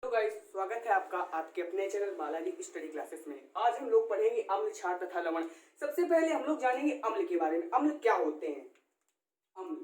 तो गाइस स्वागत है आपका आपके अपने चैनल बालाजी स्टडी क्लासेस में। आज हम लोग पढ़ेंगे अम्ल, क्षार तथा लवण। सबसे पहले हम लोग जानेंगे अम्ल के बारे में। अम्ल क्या होते हैं? अम्ल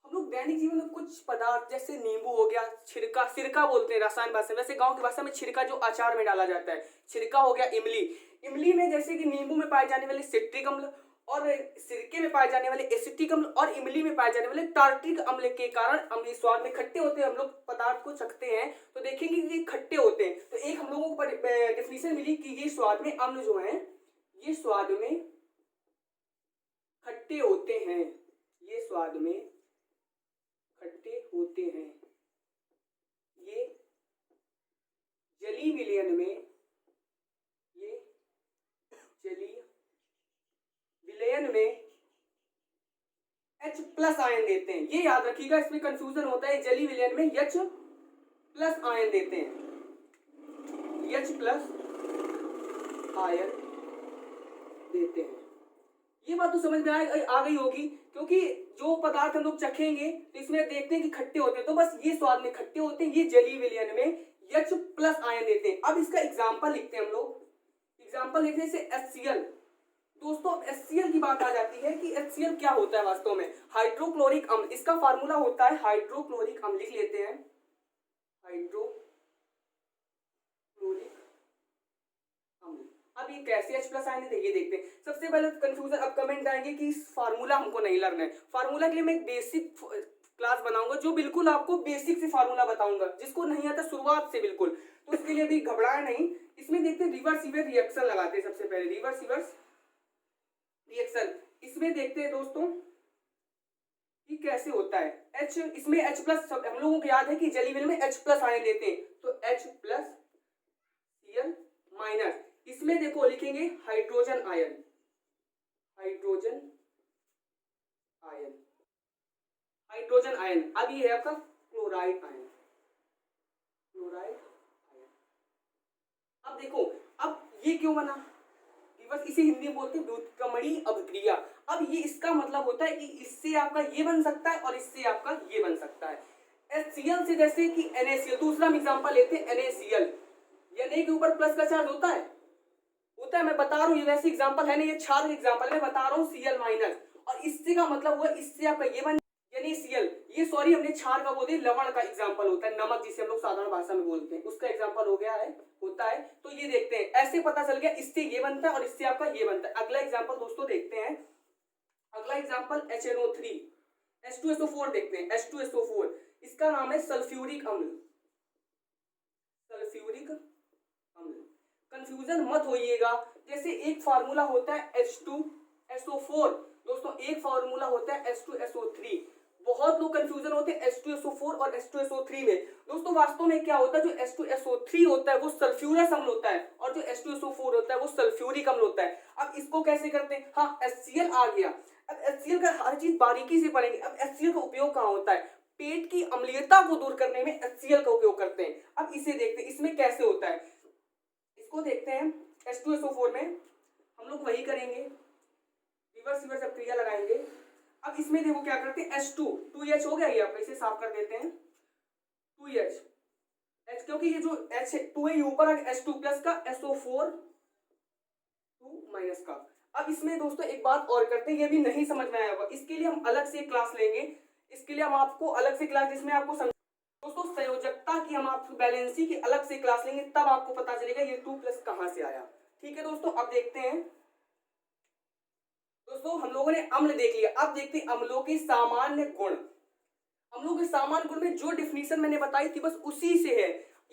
हम लोग दैनिक जीवन में कुछ पदार्थ जैसे नींबू हो गया, छिड़का, सिरका बोलते हैं रसायन भाषा में, वैसे गांव की भाषा में छिड़का जो अचार में डाला जाता है, छिड़का हो गया। इमली, इमली में जैसे कि नींबू में पाए जाने वाले सिट्रिक अम्ल और सिरके में पाए जाने वाले एसिटिक अम्ल और इमली में पाए जाने वाले टार्ट्रिक अम्ल के कारण अम्लीय स्वाद में खट्टे होते हैं। हम लोग पदार्थ को चखते हैं तो देखेंगे कि ये खट्टे होते हैं। तो एक हम लोगों को डेफिनेशन मिली कि ये स्वाद में अम्ल जो है ये स्वाद में खट्टे होते हैं, ये स्वाद में खट्टे होते हैं। ये जलीय विलयन में, ये जलीय विलयन में H प्लस आयन देते हैं। ये याद रखिएगा, इसमें कंफ्यूजन होता है। जलीय विलयन में H प्लस आयन देते हैं, H प्लस आयन देते हैं। ये बात तो समझ में आ गई होगी, क्योंकि जो पदार्थ हम लोग चखेंगे तो इसमें देखते हैं कि खट्टे होते हैं, तो बस ये स्वाद में खट्टे होते हैं। ये जलीय विलयन में H प्लस आयन देते हैं। अब इसका एग्जाम्पल लिखते हैं हम लोग। एग्जाम्पल लिखते हैं जैसे HCl। दोस्तों अब HCl की बात आ जाती है कि HCl क्या होता है वास्तव में। हाइड्रोक्लोरिक अम्ल, इसका फार्मूला होता है हाइड्रोक्लोरिक अम्ल। लिख लेते हैं हाइड्रोक्लोरिक अम्ल। अब ये कैसे H प्लस आयन है ये देखते हैं। सबसे पहले कंफ्यूजन, अब कमेंट आएंगे कि फार्मूला हमको नहीं लर्न है। फार्मूला के लिए मैं एक बेसिक क्लास बनाऊंगा जो बिल्कुल आपको बेसिक से फार्मूला बताऊंगा, जिसको नहीं आता शुरुआत से बिल्कुल, तो इसके लिए भी घबराए नहीं। इसमें देखते हैं रिवर्सिबल रिएक्शन लगाते हैं। सबसे पहले रिवर्सिबल रिएक्शन इसमें देखते हैं दोस्तों कि कैसे होता है। H, इसमें H प्लस हम लोगों को याद है कि जलीय विलयन में H प्लस आयन देते हैं, तो H प्लस Cl माइनस, इसमें देखो लिखेंगे hydrogen ion, hydrogen ion, hydrogen ion. अब ये है आपका क्लोराइड आयन, क्लोराइड आयन। अब देखो, अब ये क्यों बना, बस इसे हिंदी में बोलते हैं व्युत्क्रमणीय अभिक्रिया। अब ये इसका मतलब होता है कि इससे आपका ये बन सकता है और इससे आपका ये बन सकता है। HCl से जैसे कि NaCl, दूसरा हम एग्जांपल लेते हैं NaCl। Na के ऊपर प्लस का चार्ज होता है, मैं बता रहा हूँ, ये वैसे एग्जांपल है नहीं, ये छात्र एग्जांपल मैं बता रहा हूँ Cl माइनस, और इससे का मतलब हुआ इससे आपका ये बन NaCl। ये सॉरी हमने क्षार का बोल दिया, लवण का एग्जांपल होता है, नमक जिसे हम लोग साधारण भाषा में बोलते हैं, उसका एग्जांपल हो गया है, होता है। तो ये देखते हैं, ऐसे पता चल गया इससे ये बनता है और इससे आपका ये बनता है। अगला एग्जांपल दोस्तों देखते हैं, अगला एग्जांपल HNO3 H2SO4 देखते हैं। H2SO4 इसका नाम है सल्फ्यूरिक अम्ल, सल्फ्यूरिक अम्ल। कंफ्यूजन मत होइएगा, जैसे एक फार्मूला होता है H2SO4 दोस्तों, एक फार्मूला होता है H2SO3। बहुत लोग कंफ्यूजन होते हैं H2SO4 और H2SO3 में। दोस्तों वास्तव में क्या होता है, जो H2SO3 होता है वो सल्फ्यूरस अम्ल होता है और जो H2SO4 होता है वो सल्फ्यूरिक अम्ल होता है। अब इसको कैसे करते हैं, हाँ HCl आ गया। अब HCl का हर चीज बारीकी से पढ़ेंगे। अब HCl का उपयोग कहाँ होता है, पेट की अम्लीयता को दूर करने में HCl का उपयोग करते हैं। अब इसे देखते हैं इसमें कैसे होता है, इसको देखते हैं। H2SO4 में हम लोग वही करेंगे, रिवर्स क्रिया लगाएंगे। अब इसमें देखो क्या करते हैं, H2 हो गया, ये आप इसे साफ कर देते हैं, 2H, क्योंकि ये जो H2 है ये ऊपर H2 प्लस का, SO4 2 माइनस का। अब इसमें दोस्तों एक बात और करते हैं, ये भी नहीं समझ में आया होगा, इसके लिए हम अलग से क्लास लेंगे। इसके लिए हम आपको अलग से क्लास, जिसमें आपको दोस्तों संयोजकता की हम आपको बैलेंसी की अलग से क्लास लेंगे, तब आपको पता चलेगा ये 2 प्लस कहां से आया। ठीक है दोस्तों, अब देखते हैं दोस्तों, हम लोगों ने अम्ल देख लिया। अब देखते हैं अम्लों के सामान्य गुण। अम्लों के सामान्य गुण में जो डिफिनीशन मैंने बताई थी बस उसी से है।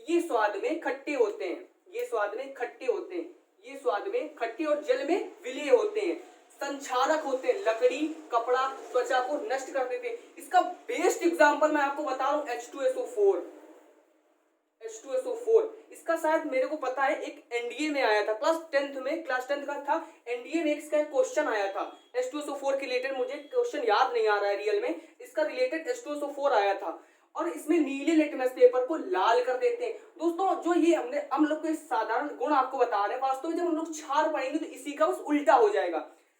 ये स्वाद में खट्टे होते हैं, ये स्वाद में खट्टे होते हैं, ये स्वाद में खट्टे और जल में विलीय होते हैं, संक्षारक होते हैं, लकड़ी, कपड़ा, त्वचा को नष्ट कर देते हैं। इसका बेस्ट एग्जांपल मैं आपको बता रहा हूं H2SO4। H2SO4 इसका शायद मेरे को पता है एक एनडीए में आया था, क्लास 10th का था, एनडीए में इसका क्वेश्चन आया था H2SO4 के रिलेटेड। मुझे क्वेश्चन याद नहीं आ रहा है रियल में, इसका रिलेटेड H2SO4 आया था। और इसमें नीले लिटमस पेपर को लाल कर देते हैं। दोस्तों जो ये हम लोग के साधारण गुण आपको बता रहे हैं, वास्तव में जब हम लोग क्षार पढ़ेंगे तो इसी का बस उल्टा हो जाएगा।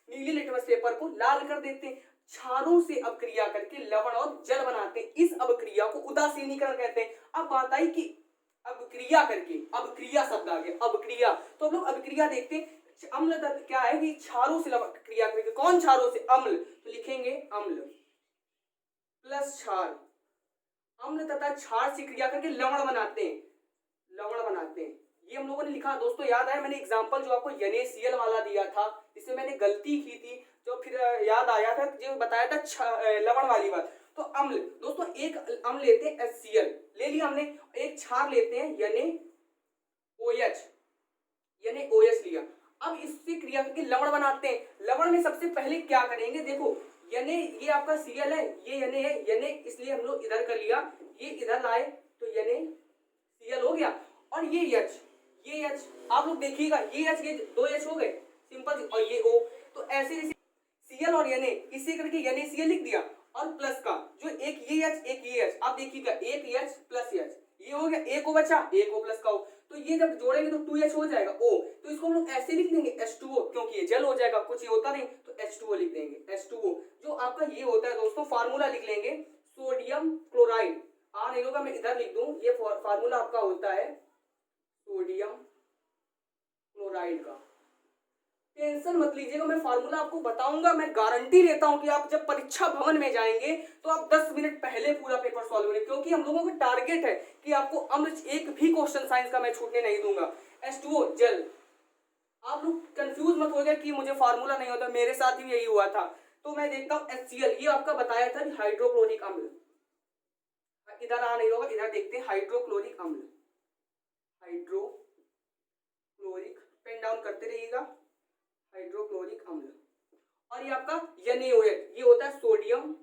नीले लिटमस पेपर को लाल कर देते हैं। क्षारों से अपक्रिया करके लवण और जल बनाते हैं। इस अपक्रिया को उदासीनीकरण कहते हैं। अब बात आई कि अपक्रिया करके, अपक्रिया शब्द आ गया, अपक्रिया। तो हम लोग अपक्रिया देखते हैं। अम्ल तत्व क्या है कि क्षारों से क्रिया करके, कौन क्षारों से? अम्ल। तो लिखेंगे अम्ल प्लस क्षार, अम्ल तथा क्षार से क्रिया करके लवण बनाते हैं, लवण बनाते हैं। ये हम लोगों ने लिखा दोस्तों, याद आया मैंने एग्जांपल जो आपको NaCl वाला दिया था, इसमें मैंने गलती की थी, जो फिर याद आया था, जो बताया था लवण वाली बात। तो अम्ल दोस्तों, एक अम्ल लेते हैं HCl ले लिया हमने, एक क्षार लेते हैं NaOH, NaOH लिया। अब इससे क्रिया करके लवण बनाते हैं। लवण में सबसे पहले क्या करेंगे, देखो Na ये आपका Cl है, ये Na है, Na इसलिए हम लोग इधर कर लिया, ये इधर लाए तो NaCl हो गया। और ये H आप लोग देखिएगा, ये H, ये 2 H हो गए सिंपल, और ये O। तो ऐसे Cl और Na इसे करके NaCl लिख दिया, और प्लस का जो एक ये H एक ये H, आप देखिएगा एक H प्लस H, ये हो गया, एक O बचा, एक O प्लस का O। तो ये जब जोड़ेंगे तो 2H हो जाएगा O, तो इसको हम लोग ऐसे लिख देंगे H2O, क्योंकि ये जल हो जाएगा, कुछ ये होता नहीं, तो H2O लिख देंगे। H2O जो आपका ये होता है दोस्तों, फार्मूला लिख लेंगे सोडियम क्लोराइड। नहीं होगा, मैं इधर लिख दूं, ये फार्मूला आपका होता है सोडियम क्लोराइड का। टेंशन मत लीजिएगा, मैं फार्मूला आपको बताऊंगा। मैं गारंटी लेता हूं कि आप जब परीक्षा भवन में जाएंगे तो आप 10 मिनट पहले पूरा पेपर सॉल्व करेंगे, क्योंकि हम लोगों का टारगेट है कि आपको अम्ल एक भी क्वेश्चन साइंस का मैं छूटने नहीं दूंगा। H2O जल। आप लोग कंफ्यूज मत हो गए कि मुझे फार्मूला नहीं होता, मेरे साथ भी यही हुआ था। तो मैं देखता हूँ HCl, ये आपका बताया था हाइड्रोक्लोरिक अम्ल। इधर आ नहीं होगा, इधर देखते हैं हाइड्रोक्लोरिक अम्ल, हाइड्रोक्लोरिक, पेन डाउन करते रहिएगा, हाइड्रोक्लोरिक अम्ल। और ये आपका NaOH, ये होता है सोडियम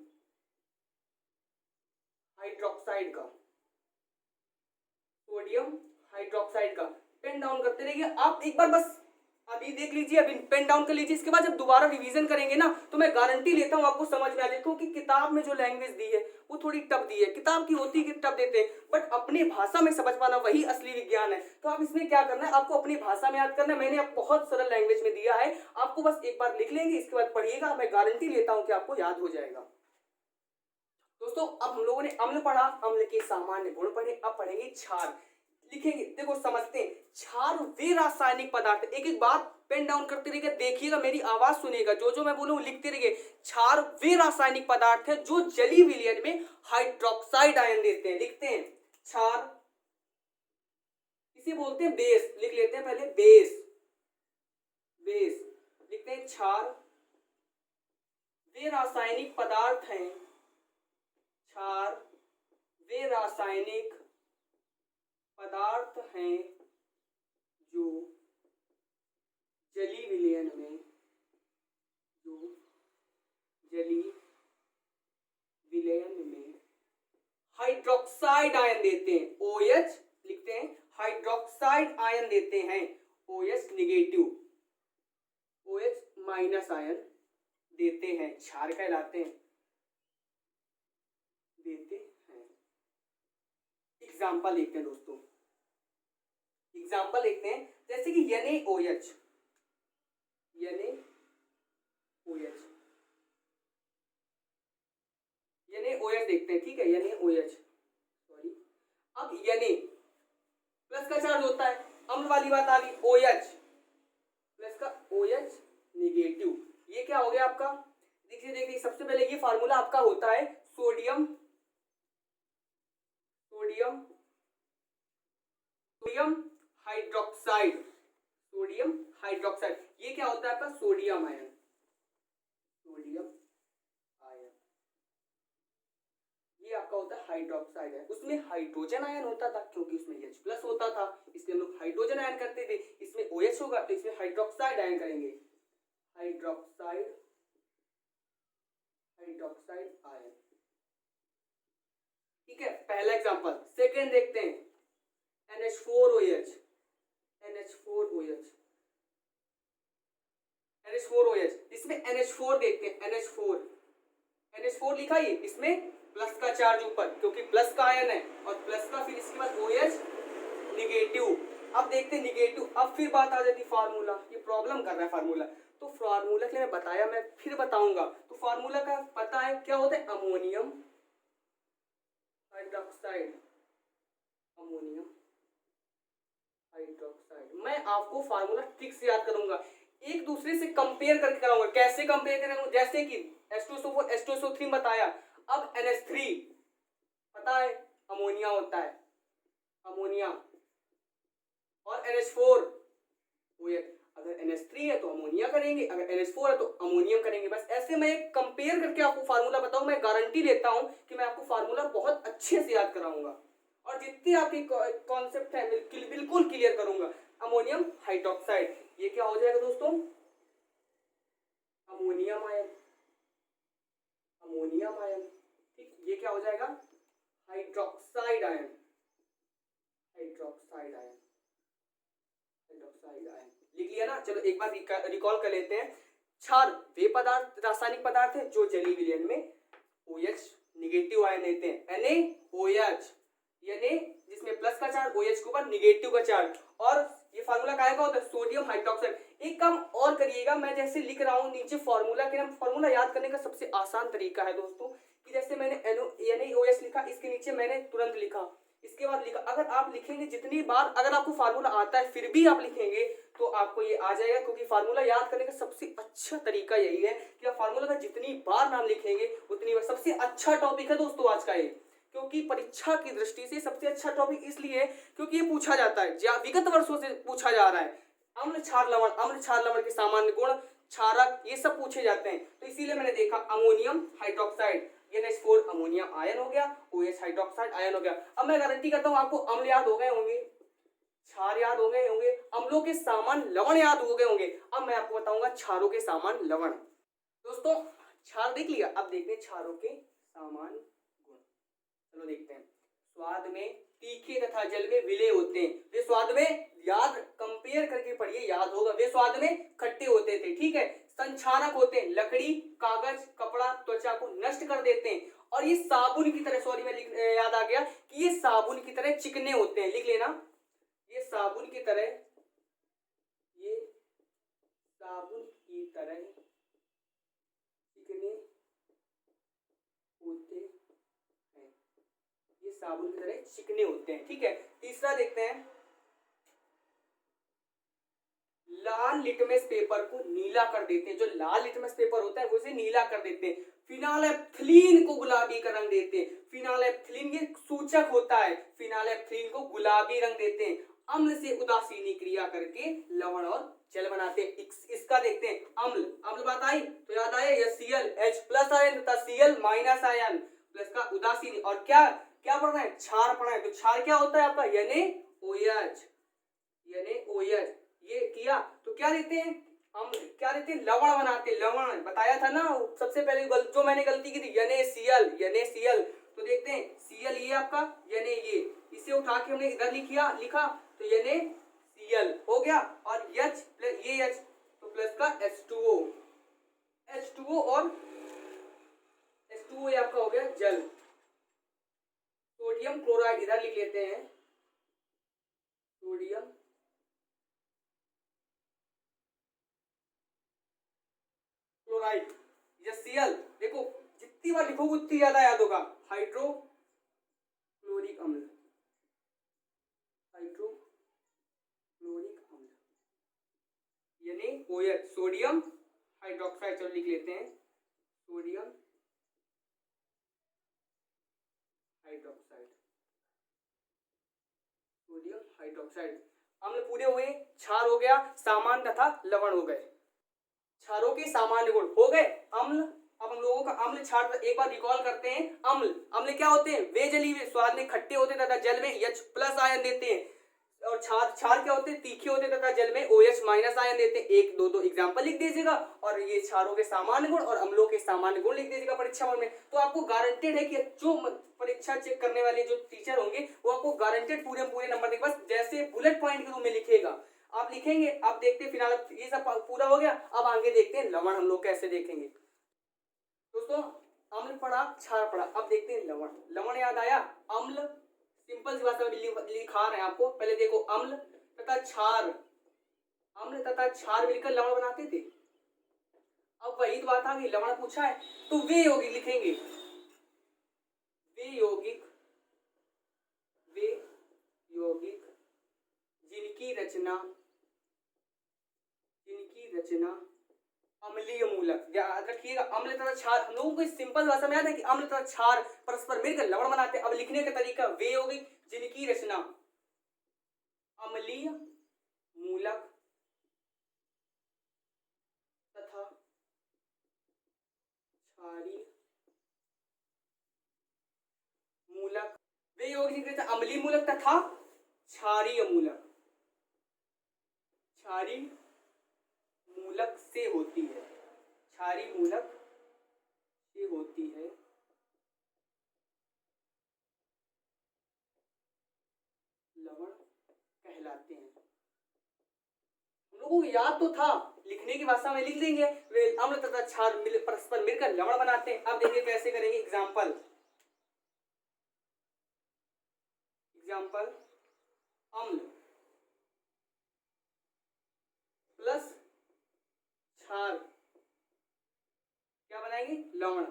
हाइड्रोक्साइड का, सोडियम हाइड्रोक्साइड का। पेन डाउन करते रहिए आप, एक बार बस अभी देख लीजिए, अभी पेन डाउन कर लीजिए, इसके बाद जब दोबारा रिवीजन करेंगे ना, तो मैं गारंटी लेता हूँ आपको समझ में आ जाए, क्योंकि किताब में जो लैंग्वेज दी है वो थोड़ी टफ दी है। किताब की होती है कि टफ देते हैं, बट अपनी भाषा में समझ पाना वही असली विज्ञान है। तो आप इसमें क्या करना है, आपको अपनी भाषा में याद करना है। मैंने बहुत सरल लैंग्वेज में दिया है, आपको बस एक बार लिख लेंगे, इसके बाद पढ़िएगा, मैं गारंटी लेता हूँ कि आपको याद हो जाएगा। दोस्तों अब हम लोगों ने अम्ल पढ़ा, अम्ल के सामान्य गुण पढ़े, अब पढ़ेंगे क्षार। लिखेंगे, देखो समझते हैं, क्षार वे रासायनिक पदार्थ, एक एक बात पेन डाउन करते रहिएगा, देखिएगा, मेरी आवाज सुनिएगा, जो जो मैं बोलूं लिखते रहिए। क्षार वे रासायनिक पदार्थ है जो जलीय विलयन में हाइड्रोक्साइड आयन देते हैं। लिखते हैं क्षार, इसे बोलते हैं बेस, लिख लेते हैं पहले बेस, बेस लिखते हैं। क्षार वे रासायनिक पदार्थ हैं, क्षार वे रासायनिक पदार्थ हैं जो जलीय विलयन में, जो जलीय विलयन में हाइड्रोक्साइड आयन देते हैं। OH लिखते हैं, हाइड्रोक्साइड आयन देते हैं, OH negative, OH minus ion देते हैं, क्षार कहलाते हैं, देते हैं। एग्जाम्पल देखते हैं दोस्तों, एग्जाम्पल देखते हैं, जैसे कि NaOH, NaOH देखते हैं, ठीक है, NaOH, सॉरी। अब Na प्लस का चार्ज होता है, अम्ल वाली बात आ गई, OH प्लस का OH निगेटिव, ये क्या हो गया आपका, देखिए देखिए, सबसे पहले ये फार्मूला आपका होता है सोडियम हाइड्रोक्साइड, सोडियम हाइड्रोक्साइड, ये क्या होता है आपका सोडियम आयन, ये आपका होता है हाइड्रोक्साइड है। उसमें हाइड्रोजन आयन होता था, क्योंकि उसमें H प्लस होता था, इसलिए हम लोग हाइड्रोजन आयन करते थे। इसमें OH होगा तो इसमें हाइड्रोक्साइड आयन करेंगे, हाइड्रोक्साइड आयन, ठीक है, पहला एग्जांपल। सेकंड देखते हैं, NH4OH, इसमें NH4 देखते हैं, NH4 लिखा ही, इसमें प्लस का चार्ज ऊपर, क्योंकि प्लस का आयन है, और प्लस का, फिर इसके बाद OH निगेटिव। अब देखते हैं निगेटिव, अब फिर बात आ जाती फार्मूला, ये प्रॉब्लम कर रहा है फार्मूला, तो फार्मूला के लिए मैं बताया, मैं फिर बताऊंगा। तो फार्मूला का पता है क्या होता है, अमोनियम हाइड्रोक्साइड, अमोनियम हाइड्रोक्साइड। मैं आपको फार्मूला ठीक से याद करूंगा, एक दूसरे से कंपेयर करके कराऊंगा। कैसे कंपेयर करूंगा, जैसे कि H2SO4 H2SO3 बताया, अब NH3 पता है अमोनिया होता है, अमोनिया, और NH4 अगर NH3 है तो अमोनिया करेंगे, अगर NH4 है तो अमोनियम करेंगे। बस ऐसे मैं कंपेयर करके आपको फार्मूला बताऊं, मैं गारंटी लेता हूं कि मैं आपको फार्मूला बहुत अच्छे से याद कराऊंगा और जितनी आपकी कॉन्सेप्ट है बिल्कुल क्लियर करूंगा। अमोनियम हाइड्रोक्साइड, ये क्या हो जाएगा दोस्तों, अमोनियम आयन, अमोनियम आयन, ठीक, ये क्या हो जाएगा, hydroxide ion, hydroxide ion, hydroxide ion. लिख लिया ना, चलो एक बार रिकॉल कर लेते हैं। क्षार वे पदार्थ, रासायनिक पदार्थ है जो जलीय विलयन में OH निगेटिव आयन देते हैं, NaOH, यानी जिसमें प्लस का चार्ज, OH के ऊपर निगेटिव का चार्ज। और ये फार्मूला क्या होता है, सोडियम हाइड्रोक्साइड। एक काम और करिएगा, मैं जैसे लिख रहा हूँ नीचे फार्मूला के नाम, फार्मूला याद करने का सबसे आसान तरीका है दोस्तों कि जैसे मैंने NaOH लिखा, इसके नीचे मैंने तुरंत लिखा, इसके बाद लिखा। अगर आप लिखेंगे जितनी बार, अगर आपको फार्मूला आता है फिर भी आप लिखेंगे तो आपको ये आ जाएगा, क्योंकि फार्मूला याद करने का सबसे अच्छा तरीका यही है कि आप फार्मूला का जितनी बार नाम लिखेंगे उतनी बार। सबसे अच्छा टॉपिक है दोस्तों आज का ये, क्योंकि परीक्षा की दृष्टि से सबसे अच्छा टॉपिक इसलिए क्योंकि ये पूछा जाता है, विगत वर्षों से पूछा जा रहा है। अम्ल क्षार लवण, अम्ल क्षार लवण के सामान्य गुण, क्षारक, ये सब पूछे जाते हैं। तो इसीलिए मैंने देखा ammonium hydroxide, NH4 ammonium ion हो गया, OH हाइड्रोक्साइड आयन हो गया। अब मैं गारंटी करता हूँ आपको अम्ल याद हो गए होंगे, क्षार याद हो गए होंगे, अम्लों के सामान्य लवण याद हो गए होंगे। अब मैं आपको बताऊंगा क्षारों के सामान्य लवण। दोस्तों क्षार देख लिया, अब देखते हैं क्षारों के सामान्य गुण। चलो देखते हैं। स्वाद में तीखे तथा जल में विलेय होते हैं। वे स्वाद में, याद कंपेयर करके पढ़िए, याद होगा, वे स्वाद में खट्टे होते थे, ठीक है। संक्षारक होते हैं, लकड़ी, कागज, कपड़ा, त्वचा को नष्ट कर देते हैं। और ये साबुन की तरह, सॉरी मैं याद आ गया कि ये साबुन की तरह चिकने होते हैं, लिख लेना, ये साबुन की तरह, ये साबुन की तरह चिकने होते हैं, ये साबुन की तरह चिकने होते हैं, ठीक है। तीसरा देखते हैं, लाल लिटमस पेपर को नीला कर देते हैं। जो लाल लिटमस पेपर होता है वो इसे नीला कर देते हैं। फिनालेफ्थलीन को गुलाबी का रंग देते हैं। फिनालेफ्थलीन ये सूचक होता है, फिनालेफ्थलीन को गुलाबी रंग देते हैं। अम्ल से उदासीनी क्रिया करके लवण और जल बनाते हैं। इसका देखते हैं, अम्ल, अम्ल बात आई तो याद आया, यह Cl H+ आयन तथा Cl- आयन प्लस का उदासीनी। और क्या क्या पढ़ना है, क्षार पढ़ना है। तो क्षार क्या होता है आपका, NaOH, NaOH। ये किया तो क्या देते हैं, हम क्या देते हैं, लवण बनाते हैं, लवण बताया था ना सबसे पहले, जो मैंने गलती की थी, NaCl। तो देखते हैं Cl ये आपका, Na ये, इसे उठा के हमने इधर लिखा तो NaCl हो गया। और H प्लस ये H तो प्लस का H2O और H2O ये आपका हो गया जल। सोडियम क्लोराइड इधर लिख लेते हैं, सोडियम क्लोराइड, ये Cl, देखो जितनी बार लिखोगे उतनी ज्यादा याद होगा। हाइड्रोक्लोरिक अम्ल, हाइड्रोक्लोरिक अम्ल, यानी OH, सोडियम हाइड्रोक्साइड। चलो लिख लेते हैं, सोडियम हाइड्रोक्साइड, सोडियम हाइड्रोक्साइड। अम्ल पूरे हुए, क्षार हो गया, सामान्य तथा लवण हो गए। क्षारों के सामान्य गुण हो गए, अम्ल। अब हम लोगों का अम्ल क्षार एक बार रिकॉल करते हैं। अम्ल, अम्ल क्या होते हैं, वे जलीय स्वाद में खट्टे होते तथा जल में H+ आयन देते हैं। और क्षार क्या होते हैं, तीखे होते तथा जल में OH- आयन देते हैं। एक दो एग्जांपल लिख दीजिएगा और ये क्षारों के सामान्य गुण और अम्लों के सामान्य गुण लिख दीजिएगा परीक्षा में। तो आपको गारंटेड है कि जो परीक्षा चेक करने वाले जो टीचर होंगे वो आपको गारंटेड पूरे नंबर देंगे। बस जैसे बुलेट पॉइंट के रूप में लिखेगा, आप लिखेंगे। अब देखते हैं फिलहाल ये सब पूरा हो गया, अब आगे देखते हैं लवण हम लोग कैसे देखेंगे। दोस्तों अम्ल पढ़ा, क्षार पढ़ा, अब देखते हैं लवण। लवण याद आया, अम्ल सिंपल सी भाषा में लिखा रहे हैं आपको। पहले देखो, अम्ल तथा क्षार, अम्ल तथा क्षार मिलकर लवण बनाते थे। अब वही तो बात आ गई, लवण पूछा है तो वे यौगिक लिखेंगे, वे यौगिक, वे यौगिक जिनकी रचना, जिनकी रचना अम्लीय मूलक, याद रखिएगा अम्ल तथा क्षार, हम लोगों को इस सिंपल भाषा में याद है कि अम्ल तथा क्षार परस्पर मिलकर लवण बनाते हैं। अब लिखने का तरीका, वे यौगिक जिनकी रचना अम्लीय मूलक तथा क्षारीय मूलक, वे यौगिक जिनकी रचना अम्लीय मूलक तथा क्षारीय मूलक, क्षारीय मूलक से होती है, क्षारीय मूलक से होती है, लवण कहलाते हैं। हम लोगों को याद तो था, लिखने की भाषा में लिख देंगे, वे अम्ल तथा क्षार परस्पर मिलकर लवण बनाते हैं। अब देखिए कैसे करेंगे, एग्जाम्पल, एग्जाम्पल अम्ल प्लस क्षार क्या बनाएंगे, लवण,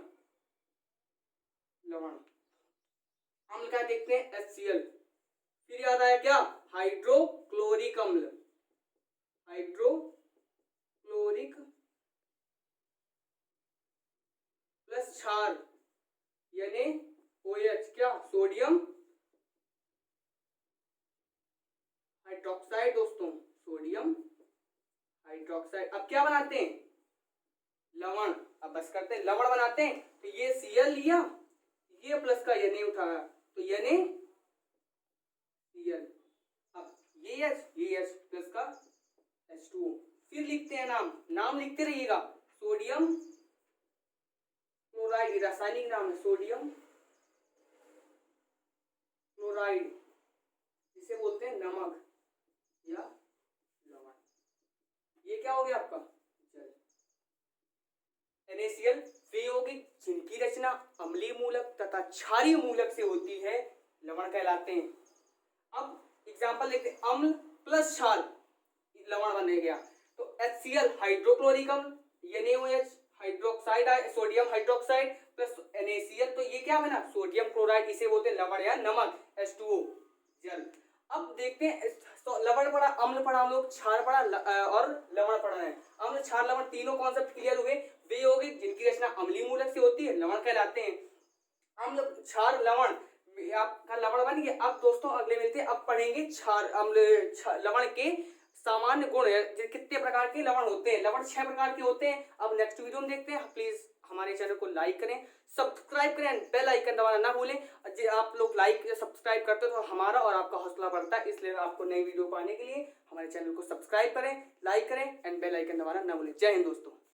लवण। अम्ल का देखते हैं HCl, फिर याद आया क्या, हाइड्रोक्लोरिक अम्ल, हाइड्रोक्लोरिक प्लस क्षार यानी OH, क्या, सोडियम हाइड्रोक्साइड दोस्तों, सोडियम हाइड्रोक्साइड। अब क्या बनाते हैं, लवण। अब बस करते हैं, लवण बनाते हैं तो ये Cl लिया, ये प्लस का Na उठाया तो Na Cl, अब ये H प्लस का H2O। फिर लिखते हैं नाम, नाम लिखते रहिएगा, सोडियम क्लोराइड, रासायनिक नाम है सोडियम क्लोराइड, जिसे बोलते हैं नमक या लवण। ये क्या हो गया आपका जल। NaCl वे यौगिक जिनकी रचना अम्लीय मूलक तथा क्षारीय मूलक से होती है, लवण कहलाते हैं। अब एग्जांपल देखते हैं, अम्ल प्लस क्षार लवण बन गया तो HCl हाइड्रोक्लोरिक अम्ल, NaOH hydroxide, sodium hydroxide plus NaCl, तो ये क्या बना, सोडियम क्लोराइड, इसे बोलते हैं लवण या नमक, H2O जल। अब देखते हैं, तो लवण पढ़ा, अम्ल पढ़ा हम लोग, क्षार पढ़ा और लवण पढ़ा है। अम्ल क्षार लवण तीनों कॉन्सेप्ट क्लियर हुए। वे यौगिक जिनकी रचना अम्लीय मूलक से होती है, लवण कहलाते हैं। अम्ल क्षार लवण, आपका लवण बन गया। अब दोस्तों अगले मिलते हैं, अब पढ़ेंगे क्षार अम्ल लवण के सामान्य गुण, कितने प्रकार के लवण होते हैं। लवण 6 प्रकार के होते हैं। अब नेक्स्ट वीडियो में देखते हैं। प्लीज हमारे चैनल को लाइक करें, सब्सक्राइब करें, बेल आइकन दबाना ना भूलें। आप लोग लाइक या सब्सक्राइब करते हो तो हमारा और आपका हौसला बढ़ता है, इसलिए आपको नई वीडियो पाने के लिए हमारे चैनल को सब्सक्राइब करें, लाइक करें एंड बेल आइकन दबाना ना भूलें। जय हिंद दोस्तों।